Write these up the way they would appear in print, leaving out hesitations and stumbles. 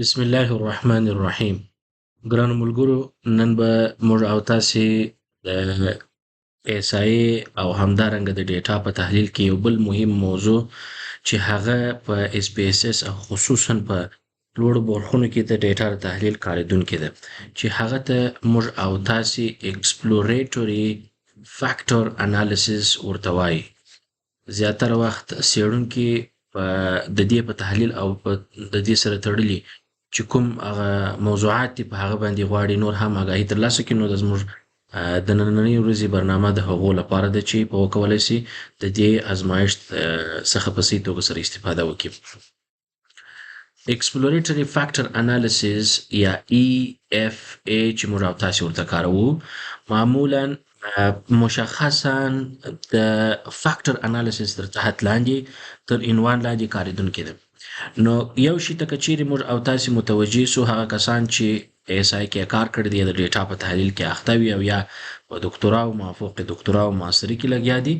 بسم الله الرحمن الرحیم. ګرانو ملګرو، نن به موږ او تاسې د احصایې او همدارنګه د ډیټا په تحلیل کې یو بل مهم موضوع چې هغه په اس پی اس اس او خصوصا په لوړو برخونو کې د ډیټا د تحلیل کارېدونکې ده، چې هغه ته موږ او تاسې ایکسپلوریټوري فاکټور انالیسیس ورته وایي. زیاتره وخت څېړونکي په د دې په تحلیل او په د دې سره تړلي چې کوم هغه موضوعات دي په هغه باندې غواړي نور هم آګاهي ترلاسه کړي. نو د زموږ د نننۍ ورځې برنامه د هغو لپاره ده چې په وکولی سي د دې ازمایښت څخه په صحیح توګه سره استفاده وکړي. Exploratory Factor Analysis یا EFA چې موږ او تاسې ورته کاروو، معمولا مشخصا د فاکټر انالیسیس تر تحت لاندې تر عنوان لاندې کارېدونکې ده. نو یو شي ته که چیرې موږ او تاسې متوجه سو، هغه کسان چې ایسای کې کار کړی دی، د ډیټا په تحلیل کې اخته وي او یا په دکتورا او مافوق دکتورا او ماستري کې لګیا دي،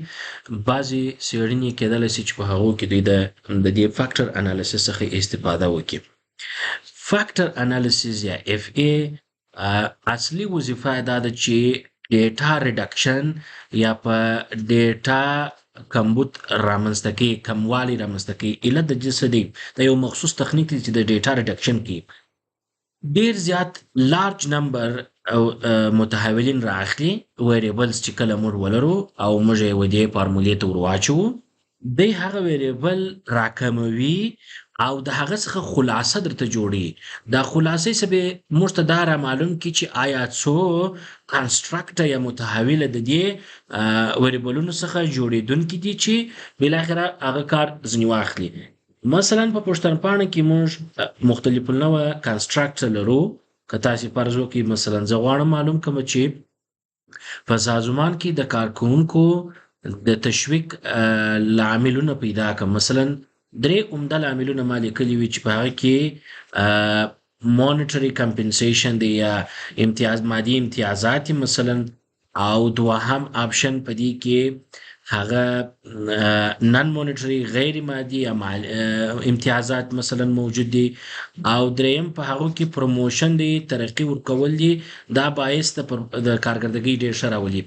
بعضې څېړنې کېدلی سي چې په هغو کې دوی د دې فاکټر انالیسیس څخه استفاده وکړي. فاکټر انالیسیس یا اف ای اصلي وظیفه یې دا ده چې ډیټا ریډکشن یا په ډیټا کمبود رامنځته کوي، کموالی رامنځته کوي. علت د دې څه دی؟ دا یو مخصوص تخنیک دی چې د ډیټا ریډکشن کوي. ډیر زیات لارج نمبر او متحولین رااخلي، ویریبلز چې کله موږ ولرو او موږ یې ودې فارمولې ته ور واچوو، دی هغه ویریبل راکموي او د هغه څخه خلاصه درته جوړي. دا خلاصې څه به موږ ته دا رامعلوم کړي چې آیا څو کنسټرکټه یا متحوله د دې ویریبلونو څخه جوړېدونکي دي چې بالاخره هغه کار ځنې واخلي. مثلا په پوښتنپاڼه کې موږ مختلف النوع کنسټرکټ لرو. که تاسې فرض وکړئ مثلا زه غواړم معلوم کړم چې په سازمان کې د کارکوونکو د تشویق لاملونه پیدا کړم. مثلا 3 عمده لاملونه ما لیکلي وي چې په هغه کې مونیټري کمپنسیشن دی یا مادي امتیازات مثلا، او دوهم آپشن په دې کې هغه نن مونیټري غیر مادي یا امتیازات مثلا موجود دي، او دریم په هغو کې پروموشن دی، ترقی ورکول دي. دا باعث د کارکردګۍ ډېر ښه راولي.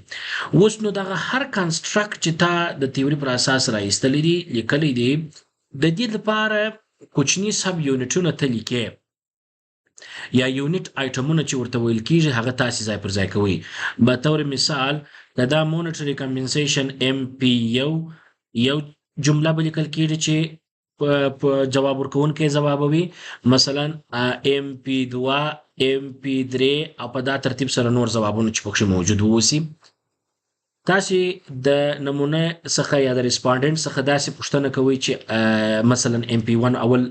اوس نو دغه هر کنسټرکټ چې تا د تیوري پر اساس راایستلی دي، لیکلی دی، د دې لپاره کوچني سب یونټونه ته لیکې یا یونټ آیټمونه چې ورته ویل کېږي هغه تاسې ځای پر ځای کوئ. به طور مثال دا مونیټري کمپنسیشن ام پی یو جمله به لیکل کېږي چې په جواب ورکوونکی ځوابوي، مثلا ام پی 2 ام پی 3 او په دا ترتیب سره نور ځوابونه چې پکښې موجود واوسي. تاسې د نمونه څخه یا د ریسپانډنټ څخه داسې پوښتنه کوئ چې مثلا ام پی 1 اول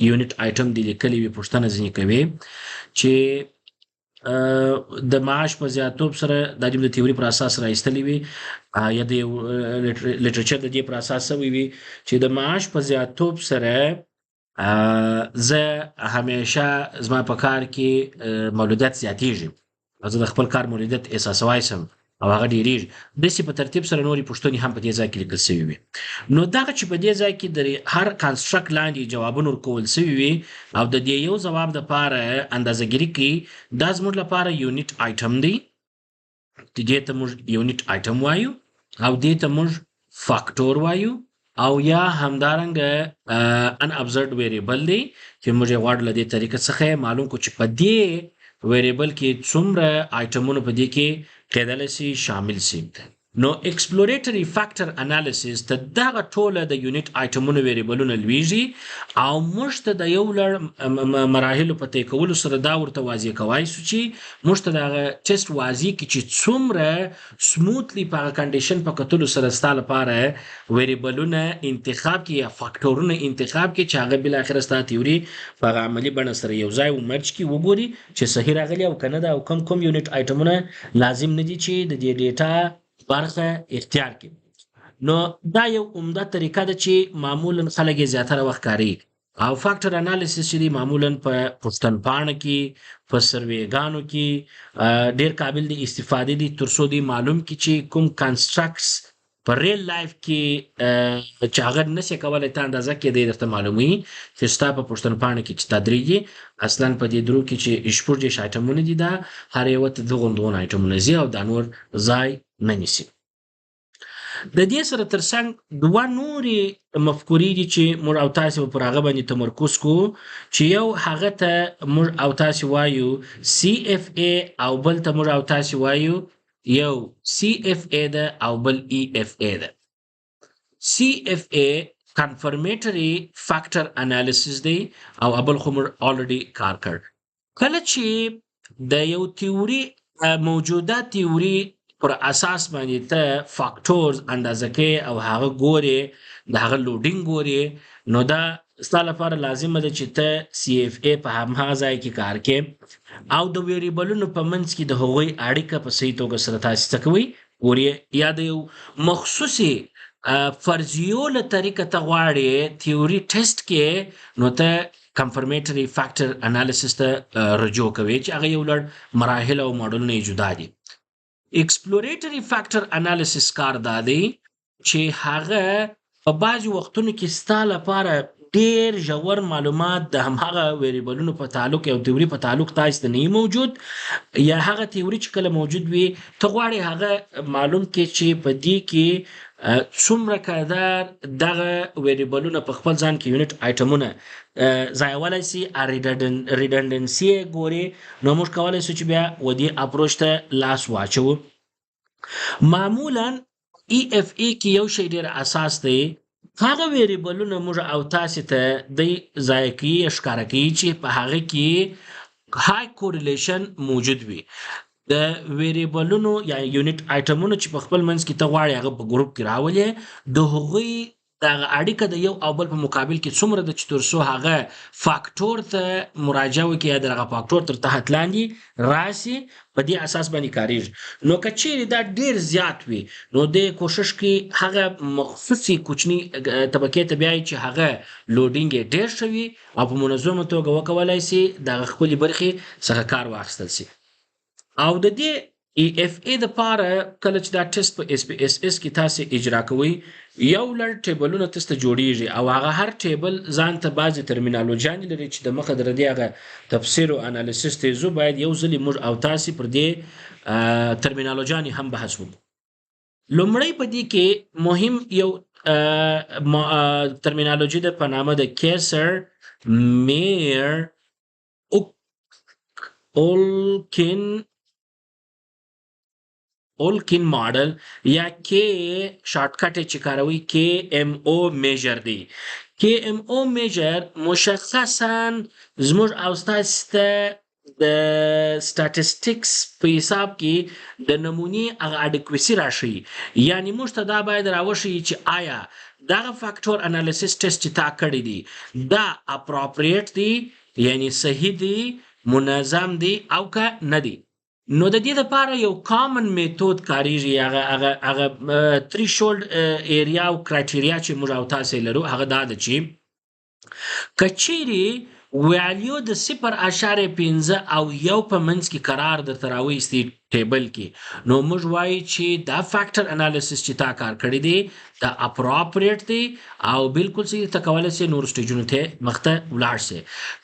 یونټ آیټم دی لیکلی وي، پوښتنه ځینې کوي چې د معاش په زیاتوب سره دا د تیوري پر اساس راایستلی وي یا د لیټریچر د دې پر اساس شوی وي چې د معاش په زیاتوب سره زه همیشه زما په کار کې مولودیت زیاتیږي او زه د خپل کار مولودیت احساسوای سم او هغه ډېرېږي. داسې په ترتیب سره نورې پوښتنې هم په دې ځای کې لیکل سوي وي. نو دغه چې په دې ځای کې د هر کنسټرکټ لاندې جوابونه ورکول سوي وي او د دې یو ځواب دپاره اندازهګیري کوي، دا زموږ لپاره یونټ آیټم دی. دې ته موږ یونټ آیټم وایو او دې ته موږ فاکټور وایو، او یا همدارنګه ان ابزرد ویریبل دی چې موږ یې غواړو له دې طریقه څخه معلوم کړو چې په دې ویریبل کې څومره آیټمونه په دې کې کېدلی سي شامل سي. نو ایکسپلوریټري فاکټر انالیسیس ته دغه ټوله د یونټ آیټمونو ویریبلونه لویږي او موږ ته د یو لړ مراحلو په طی کولو سره دا ورته واضح کوای سو چې موږ ته دغه ټیسټ واضح کړي چې څومره سموتلی په هغه کنډیشن په کتلو سره ستا لپاره ویریبلونه انتخاب کړي یا فاکټورونه انتخاب کړي چې هغه بالاخره ستا تیوري په هغه عملي بڼه سره یو ځای ومرج کړي، وګوري چې صحیح راغلي او که نه ده، او کوم یونټ آیټمونه لازم نه دي چې د دې ډیټا برخه اختیار کړي. نو دا یو عمده طریقه ده چې معمولا خلک یې زیاتره وخت کاروي. او فاکټر انالیسیس چې دی معمولا په پوښتنپاڼه کې، په سروېګانو کې ډېر قابل دی استفادې دي، تر څو دی معلوم کړي چې کوم کنسټرکټس په ریل لایف کې چې هغه نشي کولای ته اندازه کې دی درته معلومي چې ستا په پښتون پاڼه کې چې تدریجي اصلا په دې درو کې چې شپږ آیټمونه دي دا هر یو ته دغه آیټمونه زی او دا نور ځای نه نیسي. د دې سره ترڅنګ دوه نورې مفکورې دي چې موږ او تاسې به پر هغه باندې تمرکز کوو چې یو هغه ته موږ او تاسې وایو CFA او بل ته موږ او تاسې وایو یو CFA ده او بل EFA ده. CFA confirmatory factor analysis دی او بل خو موږ already کار کړ. کله چې د یو تیوري موجوده تیوري پر اساس باندې ته فاکټورز اندازه کې او هغه ګوري د هغه لوډینګ ګوري نو دا ستاسو لپاره لازم ده چې ته CFA په هماغه ځای کې کار کې او د ویریبلونو په منځ کې د هغوی اړیکه په صحیح توګه سره تاسو څه کوي ګوري یا د یو مخصوصي فرضیو له طریقه ته غواړي تیوري ټیسټ کې نو ته کنفرمیټری فاکټر انالیسس ته رجوع کوي چې هغه یو لړ مراحل او ماډلونه جدا دي. ایکسپلوریټری فاکټر انالیسس کار دادی چې هغه په بعض وختونو کې ستاسو لپاره ډیر ژور معلومات د همغه ویریبلونو په تعلق او تیوري په تعلق تاسو ته نه موجود یا هغه تیوري چې کله موجود وي ته غواړي هغه معلوم کې چې په دې کې څومره قدر دغه ویریبلونه په خپل ځان کې یونټ آیټمونه ځایولای سي ریډنډنسي ګوري نو موږ کولای شو چې بیا ودی اپروچ ته لاس واچو. معمولا EFA کې یو شی ډیر اساس دی هغه ویریبلونه موږ او تاسو ته د ځای کې ښکارا کوي چې په هغه کې های کوریلیشن موجود وي د ویریبلونو یا یونټ آیټمونو چې په خپل منځ کې ته غواړې هغه په ګروپ کې راولې د هغوی دغه اړیکه د یو او بل په مقابل کې څومره د چې تر څو هغه فاکټور ته مراجعه وکړي یا دغه فاکټور تر تحت لاندې راسي په دې اساس باندې کاریږي. نو که چیرې دا ډیر زیات وي نو د کوشش کې هغه مخصوصي کوچني طبقې ته بیاي چې هغه لوډینګ ډیر شوي او په منظمه توګه وکولای شي د خپل برخې څخه کار واخیستل شي. او د دې EFA د پاره کله چې دا ټیسټ په SPSS کې تاسو اجرا کوئ یو لړ ټیبلونه تاسو ته جوړیږي او هغه هر ټیبل ځان ته بعضی ترمینالوژي لري چې د مخه در دی هغه تفسیر او انالیسس ته زو باید یو ځلی موږ او تاسو پر دې ترمینالوژي هم بحث وکړو. لومړی په دې کې مهم یو ترمینالوژي د په نامه د کیسر میر اولکین ماډل یا کې شارټکټ چې کاروي KMO میجر دی. KMO میجر مشخصا زموږ او تاسو ته د سټاتستیکس په حساب کې د نمونې هغه اډیکویسي راشي یعنی موږ ته دا باید راوشي چې آیا دغه فاکټور انالیسس ټیسټ چې تا کړی دی دا اپروپریټ دی یعنی صحیح دی منظم دی او که نه دی. نو د دې لپاره یو کامن میتود کاریږي هغه تریشولډ ایریا او کرایټیریا چې موږ او تاسو لرو هغه دا ده چې کچيري ویلیو د 0.5 او یو په منځ کې قرار د تراويستي ټیبل کې نو موږ وایي چې دا فاکټر انالیسس چې تا کار کړی دی دا اپروپریټ دی او بالکل سي تکواله سي نور سټیجونو ته مخته ولاړ سي.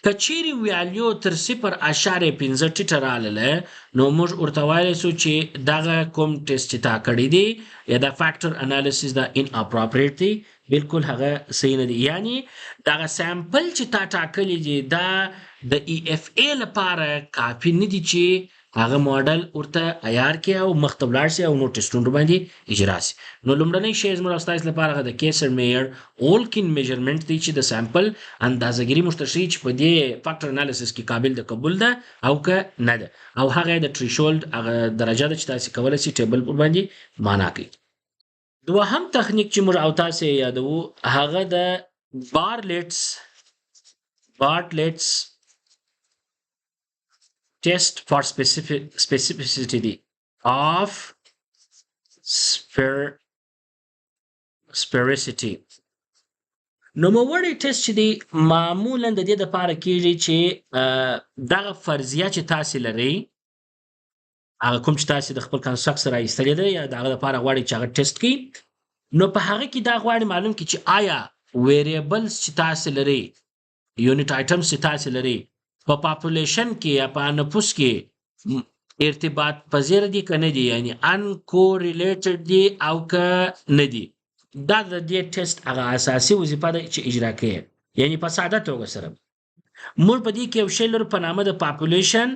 کچيري ویلیو تر 0.5 ټیټراله نو موږ ورته وایو چې دغه کوم ټیسټ چې تا کړی دی یا دا فاکټر انالیسس دا ان اپروپریټ دی بالکل هغه صحیح نه دی یعنی دغه سامپل چې تا ټاکلی دی دا د EFA لپاره کافي نه دی چې هغه ماډل ورته عیار کې او مختبلار سي او نو ټیسټونو باندې اجرا سي. نو لومړنی شی زموږ استاد لپاره د کیسر میر اولکین میجرمنت دی چې د سامپل اندازګيري مشتري چې په دې فاکټر انالیسس کې قابل د قبول ده او که نه ده او هغه د تریشولډ هغه درجه ده چې تاسو کولای شئ ټیبل پر باندې معنا کړئ. دوهم تخنیک چې موږ او تاسو یادو هغه د بارټلیټس test for specificity of sphericity. نوموړی ټیسټ چې دی معمولا د دې لپاره کیږي چې دغه فرضیه چې تاسو لرئ هغه کوم چې تاسو د خپل کنسټرکټ سره ایستلې ده یا دغه لپاره غواړئ چې هغه ټیسټ کړئ نو په هغه کې دا غواړي معلوم کړي چې آیا ویریبلز چې تاسو لري یونټ آیټمز چې تاسو لري په پاپولیشن کې یا په نفوس کې ارتباط پذیر دي که نه دي، یعنی ان کوریلیټډ دي او که نه دي. دا د دې ټیسټ هغه اساسي وظیفه ده چې اجرا کوي. یعنی په ساده توګه سره موږ په دې کې یو شی لرو په نامه د پاپولیشن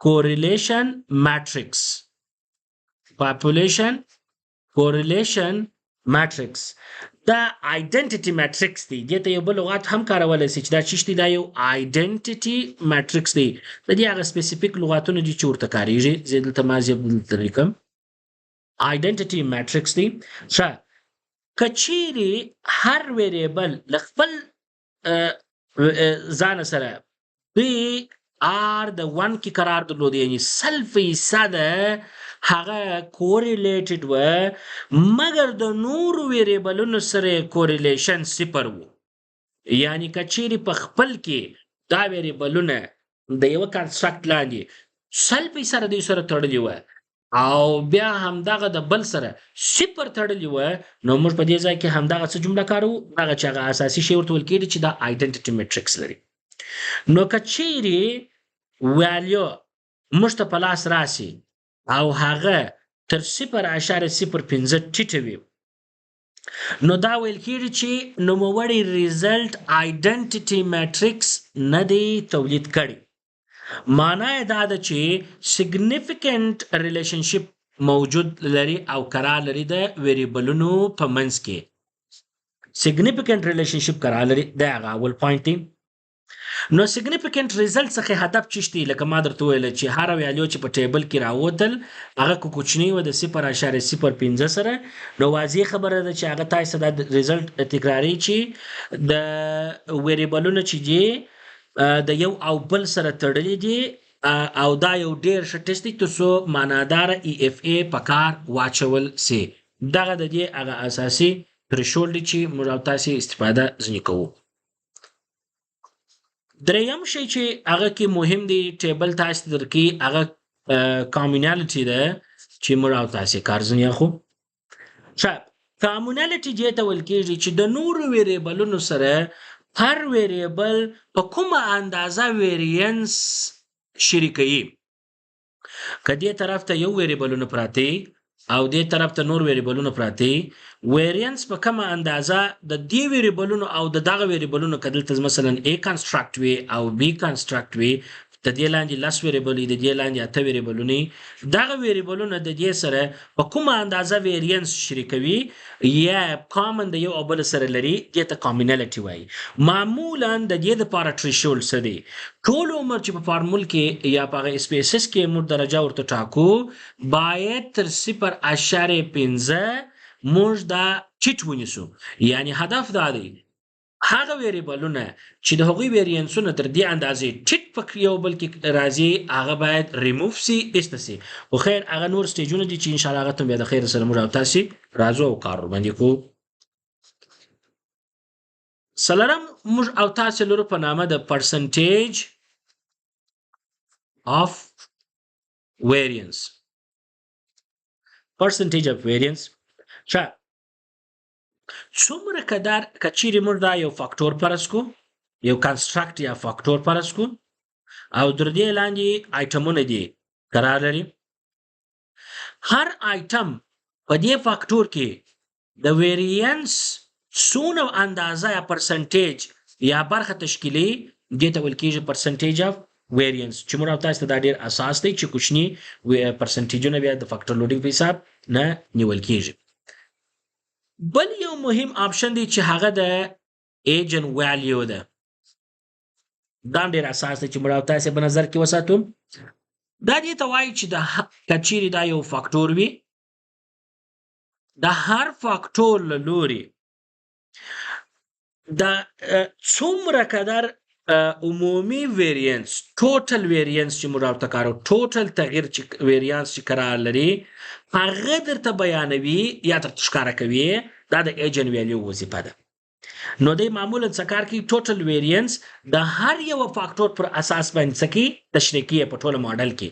کوریلیشن ماټریکس. پاپولیشن کوریلیشن ماټریکس دا آیډنټیټي ماټریکس دی. دې ته یو بل لغات هم کارولای شي چې دا چی دی، دا یو آیډنټیټي ماټریکس دی. د دې هغه سپیسیفیک لغاتونه دي چې ورته کاریږي. زه دلته مازی دلته لیکم آیډنټیټي ماټریکس دی. ښه کچيري هر ویریبل لخپل ځان سره بی آر د 1 کې قرار درلود، یعنی 100% هغه کوریلیټډ و، مګر د نورو ویریبلونو سره کوریلیشن 0 و. یعنی کچيري په خپل کې دا ویریبلونه د یو کنسټرکټ لاندې 100% دوی سره تړلي و او بیا همدغه د بل سره 0 تړلي و، نو موږ په دې ځای کې همدغه څه جمله کارو، هغه چې هغه اساسي شی ورته ویل کېږي چې دا آیډنټیټي میټریکس لري. نو کچيري ویلیو موږ ته په لاس راسي او هغه تر 0.05 ټیټه وي، نو دا ویل کېږي چې نوموړی ریزلټ آیډنټیټي میټریکس نه دی تولید کړی. معنی دا ده چې سیګنیفیکنټ ریلیشنشپ موجود لري او قرار لري د ویریبلونو په منځ کې. سیګنیفیکنټ ریلیشنشپ قرار لري، دا هغه اول پوینټ دی. نو سیګنیفیکنټ ریزلټ څخه هدف څه دی؟ لکه ما درته ویل چې هر ویلیو چې په ټیبل کې راوتل هغه کوچنی و د 0.05 سره، نو واضح خبره ده چې هغه تاسو د ریزلټ تکراری چې د ویریبلونو چې دی د یو او بل سره تړلي دي او دا یو ډیر ښه ټیسټ دی ترڅو معناداره ای اف ای په کار واچول سي. دغه د دې هغه اساسي تھریشولډ دی چې موږ او تاسو استفاده ځنې کوو. دریم شی چې هغه کې مهم دی ټیبل تاسو درکې هغه کامونالټي ده چې موږ او تاسو کار ځنې اخو. کامونالټي دې ته ویل کېږي چې د نورو ویریبلونو سره هر ویریبل په کومه اندازه ویریانس شریکوي. که دې طرف ته یو ویریبلونه پراته او دې طرف ته نور ویریبلونه پراته، ویریانس په کومه اندازه د دې ویریبلونو او د دغه ویریبلونو که دلته مثلا A کنسټرکټ وي او B کنسټرکټ وي، د دې لاندې 10 ویریبلې د دې لاندې 8 ویریبلونه، دغه ویریبلونه د دې سره په کومه اندازه ویریانس شریکوي یا کامن د یو او بل سره لري، دې ته کامونالټي وایي. معمولا د دې لپاره تھریشولډ څه دی؟ ټول عمر چې په فارمول کې یا په هغه سپیسس کې موږ درجه ورته ټاکو باید تر 0.5 موږ دا ټیټ ونیسو. یعنی هدف دا دی هغه ویریبلونه چې د هغوی ویریانسونه تر دې اندازې ټیټ په یو بل کې راځي هغه باید ریموف سي، ایسته سي. خو خیر هغه نور سټیجونه دي چې ان شاء الله هغه ته بیا د خیر سره موږ او تاسو راځو او کار باندې کوو. څلورم موږ او تاسو لرو په نامه د پرسنټیج اف ویریانس. پرسنټیج اف ویریانس څومره قدر کچيري موږ دا یو فاکټور فرض کو، یو کنسټرکټ یا فاکټور فرض کو او در دې لاندې آیټمونه دي قرار لري. هر آیټم په دې فاکټور کې د ویریانس څونه اندازه یا پرسنټیج یا برخه تشکیلي، دې ته ویل کېږي پرسنټیج اف ویریانس، چې موږ تاسو ته دا ډیر اساس دی چې کوچني پرسنټیجونه بیا د فاکټور لوډینګ په حساب نه نیول کېږي. بل یو مهم آپشن دی چې هغه د ایجن ویلیو ده. دا ډیر اساس دی چې موږ تاسو په نظر کې وساتو. دا دې ته وایي چې د کچيري دا یو فاکټور وي، د هر فاکټور له لوري د څومره قدر عمومي ویریانس، ټوټل ویریانس چې موږ ورته کارو، ټوټل تغییر چې ویریانس چې قرار لري هغه درته بیانوي یا درته ښکاره کوي. دا د ایجن ویلیو وظیفه ده. نو دی معمولا څه کار کوي؟ ټوټل ویریانس د هر یو فاکټور پر اساس باندې څه کوي؟ تشریح کوي په ټوله ماډل کې.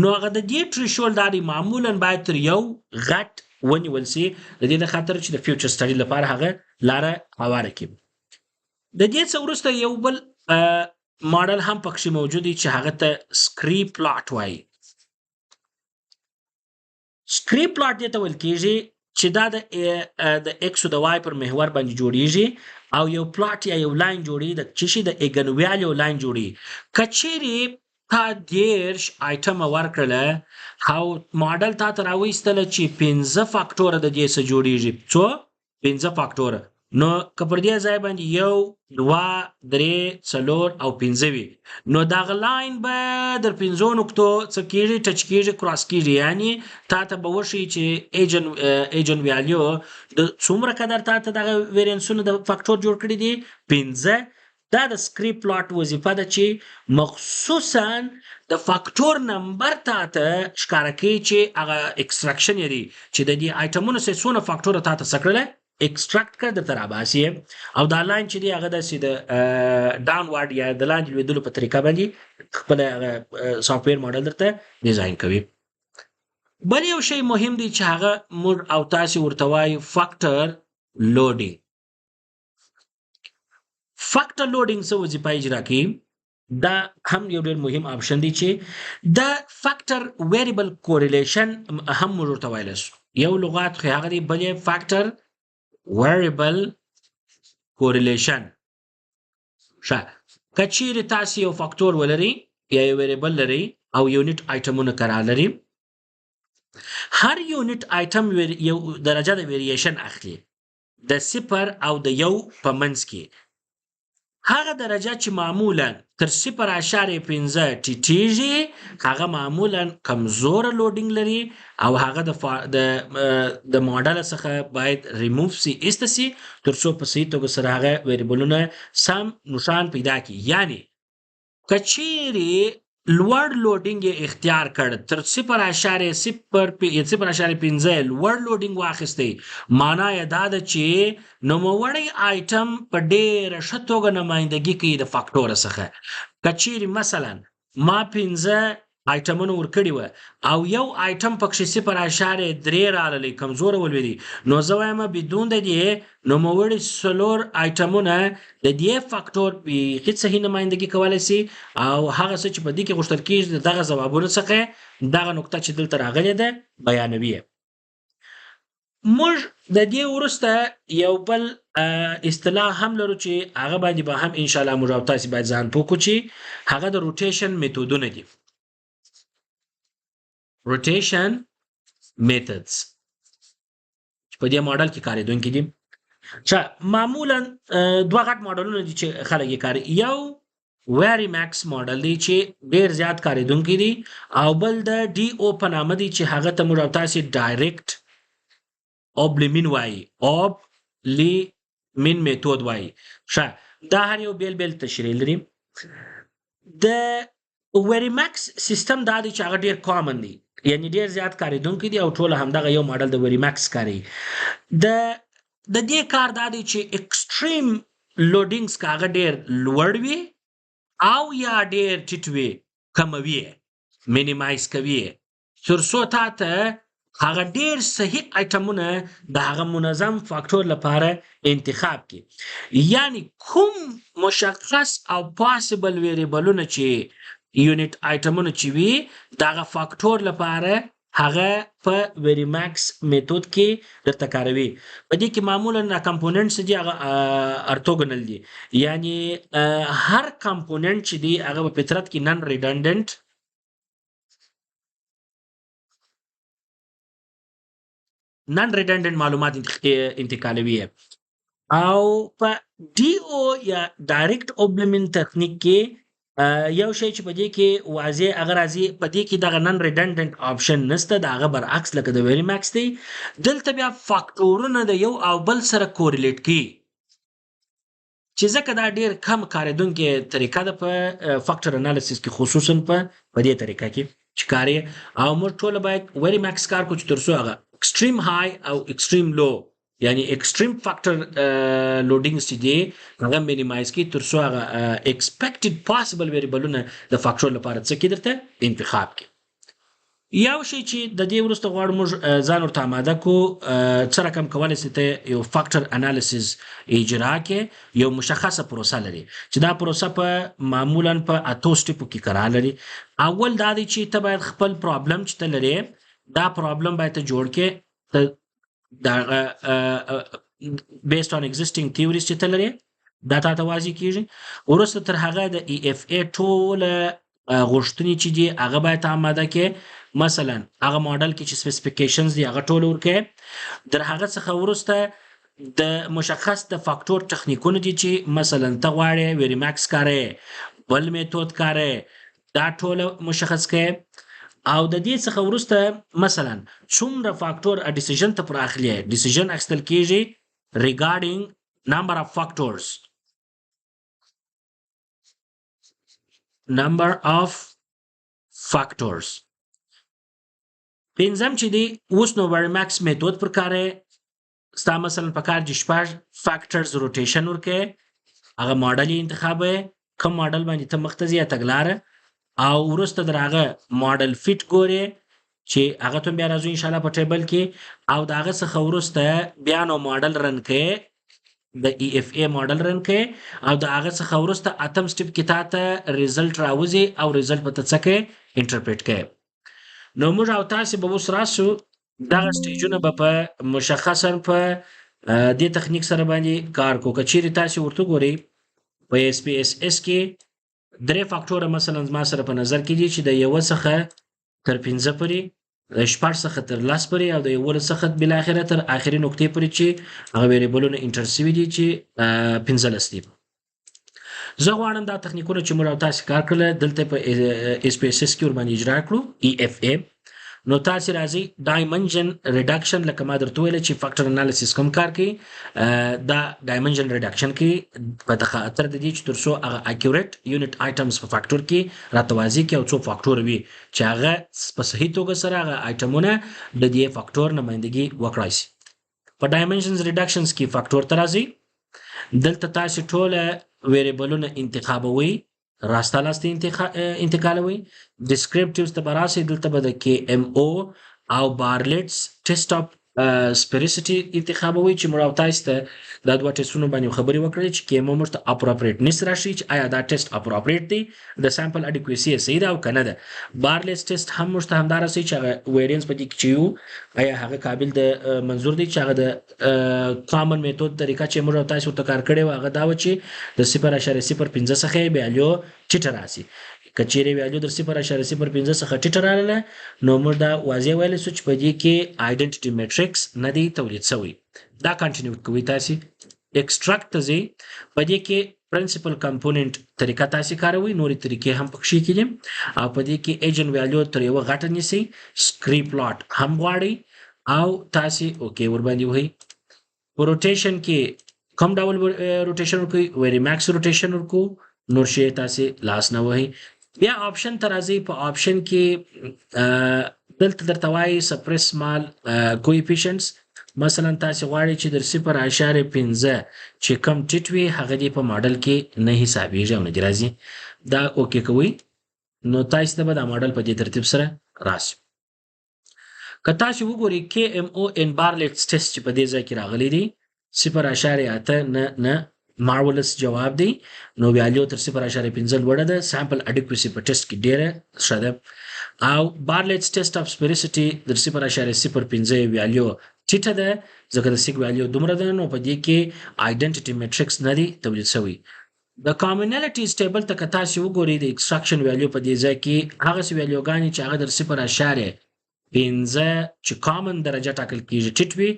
نو هغه د دې تھریشولډ دی معمولا باید تر یو غټ ونیول سي د دې د خاطر چې د فیوچر سټډي لپاره هغه لاره هواره کړي. د دې څه وروسته یو بل ماډل هم پکې موجود دی چې هغه ته سکری پلاټ وایي. سکری پلاټ دې ته ویل کېږي چې دا د ایکس او د وای پر محور باندې جوړیږي او یو پلاټ یا یو لاین جوړي د چې شي د ایګن ویلیو لاین جوړي. کچېری تا 10 آیټم ورکړله او ماډل تا ته راوېستل چې 15 فاکټور د دې څخه جوړیږي. څو 15 فاکټور. نو که پر دې ځای باندې 1 2 3 4 او 15 وي نو دغه لاین به در 15 نقطو څه کېږي ټچ کېږي کراس کېږي. یعنی تا ته به وشي چې ایجن ویلیو د څومره قدر تا ته دغه ویریانسونه د فاکټور جوړ کړي دي 15. دا د سکری پلاټ وظیفه ده چې مخصوصا د فاکټور نمبر تا ته ښکاره کوي چې هغه اکستراکشن یې دی چې د دې آیټمونو څخه څونه فاکټور تا ته څه کړله ایکستراکټ کړه درته راباسي او دا لاین چې دی هغه داسې د ډاونورډ یا د لاندې لوېدلو په طریقه باندې خپل سافټویر ماډل درته ډیزاین کوي. بل یو شی مهم دی چې هغه موږ او تاسې ورته وایو فاکټر لوډینګ. فاکټر لوډینګ څه وظیفه اجرا کوي؟ دا هم یو ډېر مهم آپشن دی چې د فاکټر ویریبل کوریلیشن هم موږ ورته ویلی شو. یو لغات خو هغه دی بل یې فاکټر variable correlation. ښه که چیرې تاسې یو فاکټور ولرئ یا یو ویریبل لرئ او یونټ آیټمونه قرار لري هر یونټ آیټم یو درجه د ویریشن اخلي د 0 او د 1 په منځ کې. هغه درجه چې معمولا تر 0.5 ټیټیږي هغه معمولا کمزور لوډینګ لري او هغه د ماډل څخه باید ریموف سي ایستسي تر څو په صحیح توګه سره هغه ویریبلونه سم نشان پیدا کړي. یعنی کچيري لوړ لوډینګ اختیار کړ تر 0.0.5 لوړ لوډینګ واخیستی معنا یې دا ده چې نوموړی آیټم په ډېره ښه توګه نمایندګي کوي د فاکټور څخه. کچیري مثلا ما 15 آیټمونه ورکړي وه او یو آیټم پکښې 0.3 راغلی کمزوره ولوېدي نو زه وایم بدون د دې نوموړي 4 آیټمونه د دې فاکټور بیخي صحیح نمایندګي کولی سي او هغه څه چې په دې کې غوښتل کېږي د دغه ځوابونو څخه دغه نقطه چې دلته راغلې ده بیانوي. موږ د دې وروسته یو بل اصطلاح هم لرو چې هغه باندې به هم انشاءالله موږ او تاسې باید ځان پوه کړو چې هغه د روټیشن میتودونه دي. روټیشن میتودز چې په دې ماډل کې کارېدونکي دي. معمولا دوه غټ ماډلونه دي چې خلک یې کاروي. یو ویری ماکس ماډل دی چې ډېر زیات کارېدونکي دي او بل د ډي او په نامه دی چې هغه ته موږ او تاسې ډایرکټ اوبلیمین وایي اوبلیمین میتود وایي. دا هر یو بیل بیل تشریح لري. د ویری ماکس سیستم دا دی چې هغه ډېر کامن دی یعنی ډېر زیات کارېدونکي دي او ټول همدغه یو ماډل د ویری ماکس کاروي. د دې کار دا دی چې ایکسټریم لوډینګز که هغه ډېر لوړ وي او یا ډېر ټیټ وي کموي مینیمایز کوي تر څو تا ته هغه ډېر صحیح آیټمونه د هغه منظم فاکټور لپاره انتخاب کړي. یعنی کوم مشخص او پاسبل ویریبلونه چې یونټ آیټمونه چې وي دغه فاکټور لپاره هغه په ویری ماکس میتود کې درته کاروي. په دې کې معمولا کمپوننټس دي هغه ارتوګونل دي یعنی هر کمپوننټ چې دی هغه په فطرت کې نن ریډنډنټ معلومات انتقالوي او په ډي او یا ډایرکټ اوبلیمین تکنیک کې یو شی چې په دې کې واضح هغه راځي په دې کې دغه نن ریډنډنټ آپشن نشته د هغه برعکس لکه د ویری ماکس دی. دلته بیا فاکټورونه د یو او بل سره کوریلیټ کوي چې ځکه دا ډېر کم کارېدونکې طریقه ده په فاکټر انالیسیس کې خصوصا په دې طریقه کې چې کاري او موږ ټوله باید ویری ماکس کار کو چې تر څو هغه ایکسټریم های او ایکسټریم لو یعنی ایکسټریم فاکټر لوډینګز چې دی هغه مینیمایز کړي تر څو هغه ایکسپیکټډ پاسبل ویریبلونه د فاکټور لپاره څه کې درته انتخاب کړي. یو شی چې د دې وروسته غواړو موږ ځان ورته آماده کو څه رقم کولی سي ته یو فاکټر انالیسیز اجرا کې یو مشخصه پروسه لري چې دا پروسه په معمولا په اتو سټیپو کې قرار لري. اول دا دی چې ته باید خپل پرابلم چې ته لرې دا پرابلم باید ته جوړ کې د بیسډ آن ایگزیسټینګ تیوریز چې ته لرې دا تا ته واضح کیږي. وروسته تر هغه د ای اف ای ټوله غوښتنې چې دي هغه باید آماده کې، مثلا هغه ماډل کې چې سپیسیفیکیشنز دي هغه ټول ورکې. در هغه څخه وروسته د مشخص د فاکټور تخنیکونه دي چې مثلا ته غواړې ویری ماکس کارې بل میتود کارې دا ټول مشخص کړې. او د دې څخه وروسته مثلا څومره فاکټور ډیسیژن ته پر اخلي ډیسیژن اخیستل کیږي ریګارډینګ نمبر اف فاکټورز number of factors. پنځم چې دی اوس نو ویری ماکس میتود پر کارې ستا مثلا په کار دي شپږ فاکټرز روټیشن ورکې هغه ماډل یې انتخابوي کوم ماډل باندې ته مخته ځې یا تګلاره او وروسته در هغه ماډل فټ ګورې چې هغه ته بیا راځو انشاءالله په ټیبل کې او د هغه څخه وروسته بیا نو ماډل رن کې د ای اف ای ماډل رن کې او د هغه څخه وروسته اتم سټیپ کې تا ته ریزلټ راوځي او ریزلټ به ته څه کې انټرپریټ کې. نو موږ او تاسې به اوس راسو دغه سټیجونه به په مشخصا په دې تخنیک سره باندې کار کو. که چیرې تاسې ورته ګورئ په اس پی اس اس کې درې فاکټوره مثلا ما سره په نظر کې دي چې د یوه څخه تر 15 پورې د شپږ څخه تر 10 پورې او د یولس څخه بالاخره تر اخري نقطې پورې چې هغه ویریبلونه انټر سوي دي چې 15 دي. زه غواړم دا تخنیکونه چې موږ او تاسې کار کړل دلته په اس پی اس اس کې ور باندې اجرا کړو ای اف ای. نو تاسې راځئ ډایمنشن ریډکشن لکه ما درته ویل چې فاکټر انالیسیس کوم کار کوي دا ډایمنشن ریډکشن کې په خاطر د دې چې تر څو هغه اکیوریټ یونټ آیټمز په فاکټور کې راته واضح کړي او څو فاکټور وي چې هغه په صحیح توګه سره هغه آیټمونه د دې فاکټور نمایندګي وکړای شي. په ډایمنشنز ریډکشنز کې فاکټور ته راځئ دلته تاسې ټوله ویریبلونه انتخابوي راسته لاسته انتقالوي. ډسکریپټیوز ته به راسئ دلته به د کې ام او او بارلیټس ټیسټ اف سپیریسټي انتخابوي چې موږ او تاسو ته دا دوه ټیسټونو باندې خبرې وکړې چې کې ام موږ ته اپروپریټنس راشي چې آیا دا ټیسټ اپروپریټ دی د سامپل اډیکویسي صحیح ده او کنه ده. بارلیټس ټیسټ هم موږ ته همدار راشي چې هغه ویریانس په دې کې چې یو آیا هغه قابل د منظور دی چې هغه د کامن میتود طریقه چې موږ او تاسو ته کار کړی و هغه دا و چې د 0.05 څخه ویلیو ټیټه راشي. که چیرې ویلیو در 0.05 څخه ټیټه راغله نو موږ دا واضح ویلی سو چې په دې کې آیډنټیټي میټریکس نه دی تولید شوی. دا کنټینیو کوئ تاسې ایکسټراکټ ته ځئ په دې کې پرنسپل کمپوننت طریقه تاسې کاروئ نورې طریقې هم پکښې کې دي او په دې کې ایجن ویلیو تر یوه غټه نیسئ سکری پلاټ هم غواړئ او تاسې اوکې ورباندې وهئ. په روټیشن کې کوم ډول روټیشن ورکوئ ویری ماکس روټیشن ورکو نور شی تاسې لاس نه وهئ. بیا آپشن ته راځئ په آپشن کې دلته درته وایي سپریس سمال کویفیشنټس مثلا تاسې غواړئ چې در 0.15 چې کم ټیټ وي هغه دې په ماډل کې نه حسابېږي او نه دې راځي دا اوکې کوئ نو تاسې ته به دا ماډل په دې ترتیب سره راشي. که تاسې وګورئ کې ام او ان بارلیټس ټیسټ چې په دې ځای کې راغلی دی 0.8 نه مارولس جواب دی نو ویلیو تر 0.15 لوړه ده سامپل اډیکویسي په ټیسټ کې ډیره ښه ده او بارلیټس ټیسټ اف سپیریسټي در 0.05 ویلیو ټیټه ده ځکه د سیګ ویلیو دومره ده نو په دې کې آیډنټیټي میټریکس نه دی تولید شوی. د کامنالیټیز ټیبل ته که تاسې وګورئ د ایکسټراکشن ویلیو په دې ځای کې هغسې ویلیوګانې چې هغه در 0.15 چې کامن درجه ټاکل کېږي ټیټ وي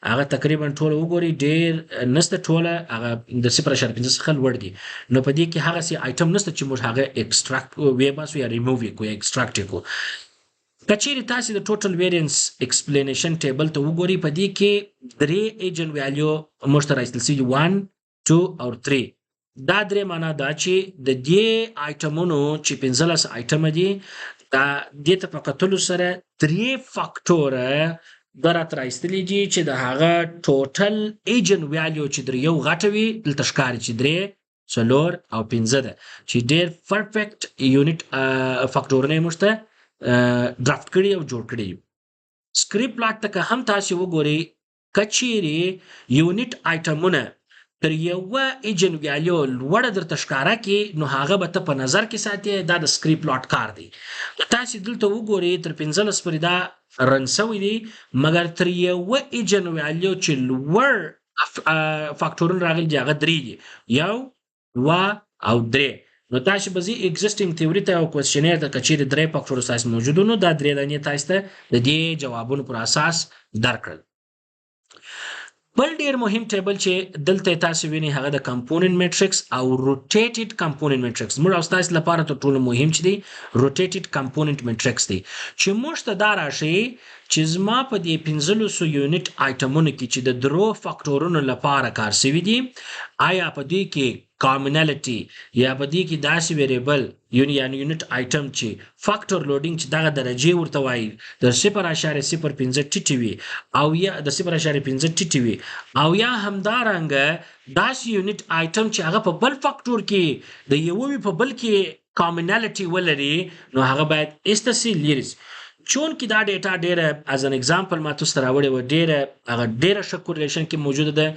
هغه تقریبا ټوله وګورئ ډېر نسته ټوله هغه د 0.15 څخه لوړ دي نو په دې کې هغسې آیټم نسته چې موږ هغه ایکسټراکټ ویباسو یا ریموو یې کړو یا ایکسټراکټ یې کړو. که چیرې تاسې د ټوټل ویریانس ایکسپلینیشن ټیبل ته وګورئ په دې کې درې ایجن ویلیو موږ ته راایستل سوي 1 2 او 3 دا درې معنا دا چې د دې آیټمونو چې 15 آیټمه دي دا دې ته په کتلو سره درې فاکټوره دا راته راایستلي دي چې د هغه ټوټل ایجن ویلیو چې در یو غټه وي دلته ښکاري چې 3 4 او 15 ده چې ډېر پرفیکټ یونټ فاکټورونه یې موږ ته ډرافټ کړي او جوړ کړي. سکریپ پلاټ ته که هم تاسو وګورئ کچېرې یونټ آیټمونه تر یوه ایجن ویلیو لوړه درته ښکاره کړي نو هغه به ته په نظر کې ساتې دا د سکریپ پلاټ کار دی. تاسو دلته وګورئ تر 15 پورې دا رن سوی دی مګر تر یوه ایجن ویلیو چې لوړ فاکټورونه راغلي دي هغه 3 دي، 1 2 او 3. نو تاسو به زی ایگزیسټینګ تیوري ته او کوېسچنیر ته کچېرې 3 فاکټور تاسو موجود نو دا 3 دانې تاسو ته د دې جوابونو پر اساس درکړل. بل ډیر مهم ټیبل چې دلته تاسو وینئ هغه د کمپوننت میټرکس او روټیټډ کمپوننت میټرکس. موږ او تاسو لپاره تر ټولو مهم چې دی روټیټډ کمپوننت میټرکس دی چې موږ ته دا راشي چې زما په دې 1500 یونټ آیټمونو کې چې د درو فاکټورونو لپاره کار شوي دي آیا په دې کې کامنالټي یا په دې کې داسې ویریبل یعنی یونټ آیټم چې فاکټور لوډینګ چې دغه درجې ورته وایي د 0.05 ټیټې وي او یا د 0.5 ټیټې وي او یا همدارنګه داسې یونټ آیټم چې هغه په بل فاکټور کې د یو وي په بل کې کامنالټي ولري نو هغه باید ایسته سي لیري. چون کې دا ډیټا ډیره از ان ایگزامپل ما تاسو ته راوړې وه ډیره ښه کورلیشن کې موجوده ده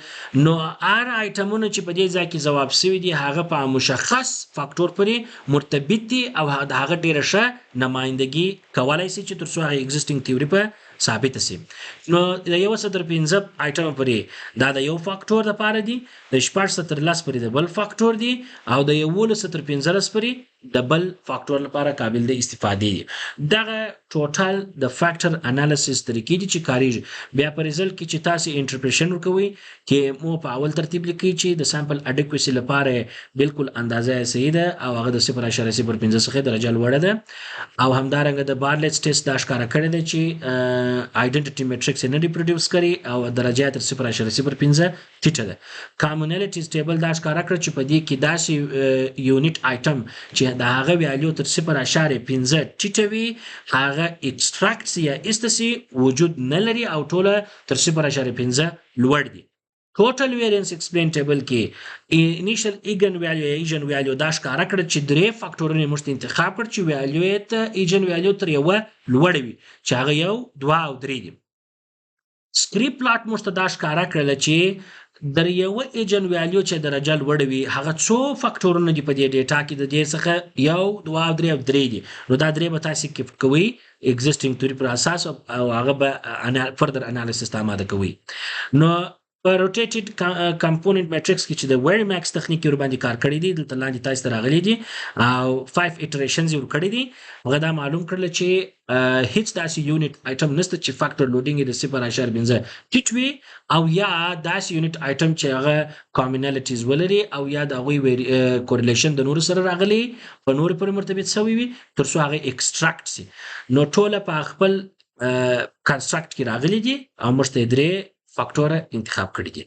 نو هر آیټمونه چې په دې ځای کې ځواب شوي دي هغه په مشخص فاکټور پورې مرتبط دي او د هغه ډیره ښه نمایندګي کولی شي چې تر څو هغه ایگزیسټینګ تیوري په ثابته سي. نو د 1.5 آیټم پورې دا د یو فاکټور لپاره دي، د 14 پورې د بل فاکټور دي او د 11.15 پورې د بل فاکټور لپاره قابل د استفادې دي. دغه ټوټل د فاکټر انالیسس طریقې دي چې کاریږي. بیا په ریزلټ کې چې تاسو انټرپریټیشن ورکوي کې مو په اول ترتیب لیکي چې د سامپل اډیکوسي لپاره بالکل اندازه صحیح ده او هغه د 0.05 څخه درجه لوړه ده او همدارنګه د بارلیټس ټیسټ دا ښکاره کړی دی چې آیډنټیټي میټرکس نه ریپروډیوس کړي او درجه تر 0.05 ټیټه ده. کامنالټیز ټیبل دا ښکاره کړ چې په دې کې داسې یونټ آیټم چې د هغه ویلیو تر 0.5 ټیټه وي هغه ایکستراکټ یا ایستسي وجود نه لري او ټوله تر 0.5 لوړ دي. ټوټل ویریانس ایکسپلین ټیبل کې انیشل ایجن ویلیو دا ښکاره کړ چې 3 فاکټورونه موږ انتخاب کړ چې ویلیو ته ایجن ویلیو تر یوه لوړ وي چې هغه 1 2 او 3 دي. سکریپ پلاټ موږ ته دا ښکاره کړل چې در یوه ایجن ویلیو چې درجه لوړه وي هغه څو فاکټورونه دي په دې ډیټا کې د دې څخه 1 2 او 3 او 3 دي نو دا 3 به تاسو کې کوي ایگزیسټینګ تیوري پر اساس او هغه به فردر انالیسس ته آماده کوي. نو په روټیټډ کمپوننت میټرکس کې چې د ویری ماکس تخنیک ور باندې کار کړی دی دلته لاندې تاسو ته راغلي دي او 5 ایټریشنز ور کړی دي. هغه دا معلوم کړل چې هیڅ داسې یونټ آیټم نشته چې فاکټور لوډینګ د 0.5 ټیټ وي او یا داسې یونټ آیټم چې هغه کامنالټیز ولري او یا د هغوی کورلیشن د نورو سره راغلی په نورو پورې مرتبط شوی وي تر څو هغه ایکستراکټ سي. نو ټوله په خپل کنسټرکټ کې راغلي دي او موږ ته 3 فاکټور انتخاب کړی دي.